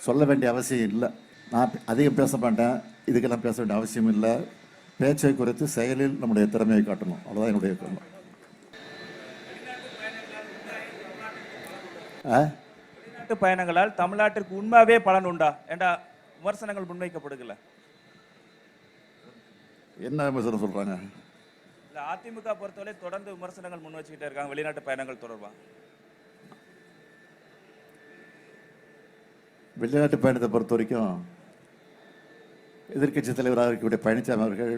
சொல்ல வேண்டிய அவசியம் இல்லை. நான் அதிகம் பேச மாட்டேன், இதுக்கெல்லாம் பேச வேண்டிய அவசியம் இல்லை. பேச்சை குறித்து செயலில் நம்முடைய திறமையை காட்டணும், அவ்வளோதான் என்னுடைய கருத்து. வெளிநாட்டு பயணங்களால் தமிழ்நாட்டிற்கு உண்மையாவே பலன் உண்டா என்ற விமர்சனங்கள் முன்வைக்கப்படுகல. என்ன விமர்சனம் சொல்றாங்க? அதிமுக பொறுத்தவரை தொடர்ந்து விமர்சனங்கள் முன் வச்சுக்கிட்டே இருக்காங்க வெளிநாட்டு பயணங்கள் தொடர்பாக. வெளிநாட்டு பயணத்தை பொறுத்த வரைக்கும் எதிர்கட்சி தலைவராக இருக்கக்கூடிய பழனிசாமி அவர்கள்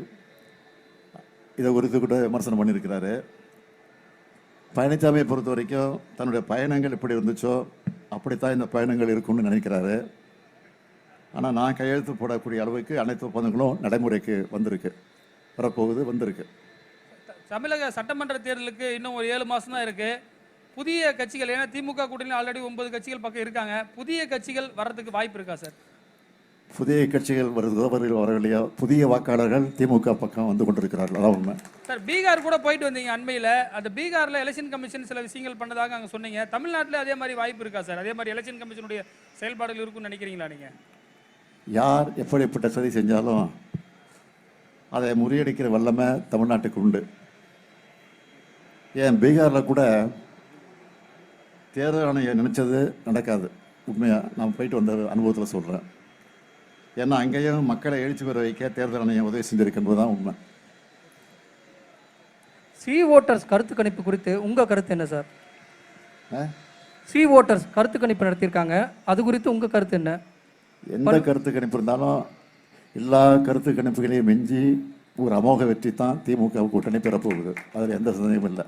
இதை குறித்து கூட விமர்சனம் பண்ணியிருக்கிறாரு. பழனிசாமியை பொறுத்த வரைக்கும் தன்னுடைய பயணங்கள் எப்படி இருந்துச்சோ அப்படித்தான் இந்த பயணங்கள் இருக்கும்னு நினைக்கிறாரு. ஆனால் நான் கையெழுத்து போடக்கூடிய அளவுக்கு அனைத்து ஒப்பந்தங்களும் நடைமுறைக்கு வந்திருக்கு. தமிழக சட்டமன்ற தேர்தலுக்கு இன்னும் ஒரு 7 மாதம் தான் இருக்குது. புதிய கட்சிகள், ஏன்னா திமுக கூட்டணியில் ஆல்ரெடி 9 கட்சிகள் பக்கம் இருக்காங்க, புதிய கட்சிகள் வர்றதுக்கு வாய்ப்பு இருக்கா சார்? புதிய கட்சிகள் வரவில்லையா? புதிய வாக்காளர்கள் திமுக பக்கம் வந்து கொண்டிருக்கிறார்கள், அதான் உண்மை. சார், பீகார் கூட போயிட்டு வந்தீங்க அண்மையில். அந்த பீகாரில் எலெக்ஷன் கமிஷன் சில விஷயங்கள் பண்ணதாக அங்கே சொன்னீங்க. தமிழ்நாட்டில் அதே மாதிரி வாய்ப்பு இருக்கா சார்? அதே மாதிரி எலெக்ஷன் கமிஷனுடைய செயல்பாடுகள் இருக்குன்னு நினைக்கிறீங்களா நீங்கள்? யார் எப்படிப்பட்ட சதி செஞ்சாலும் அதை முறியடிக்கிற வல்லமை தமிழ்நாட்டுக்கு உண்டு. ஏன் பீகாரில் கூட தேர்தல் ஆணையம் நினச்சது நடக்காது. உண்மையாக நான் போயிட்டு வந்த அனுபவத்தில் சொல்கிறேன். ஏன்னா அங்கேயும் மக்களை எழுச்சி பெற வைக்க தேர்தல் ஆணையம் உதவி செஞ்சிருக்கின்றது தான் உண்மை. சி ஓட்டர்ஸ் கருத்து கணிப்பு குறித்து உங்கள் கருத்து என்ன சார்? சி ஓட்டர்ஸ் கருத்து கணிப்பு நடத்தியிருக்காங்க, அது குறித்து உங்கள் கருத்து என்ன? எந்த கருத்து கணிப்பு இருந்தாலும் எல்லா கருத்து கணிப்புகளையும் மிஞ்சி ஒரு அமோக வெற்றி தான் திமுக கூட்டணி பெறப்போகுது, அதில் எந்த சந்தேகமும் இல்லை.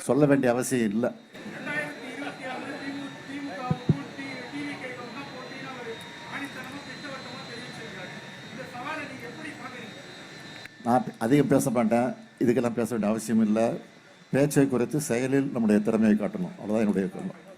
சொல்ல வேண்டிய அவசியம் இல்லை. நான் அதிகம் பேச மாட்டேன், இதுக்கெல்லாம் பேச வேண்டிய அவசியம் இல்லை. பேச்சை குறித்து செயலில் நம்முடைய திறமையை காட்டணும், அவ்வளோதான் என்னுடைய கருத்து.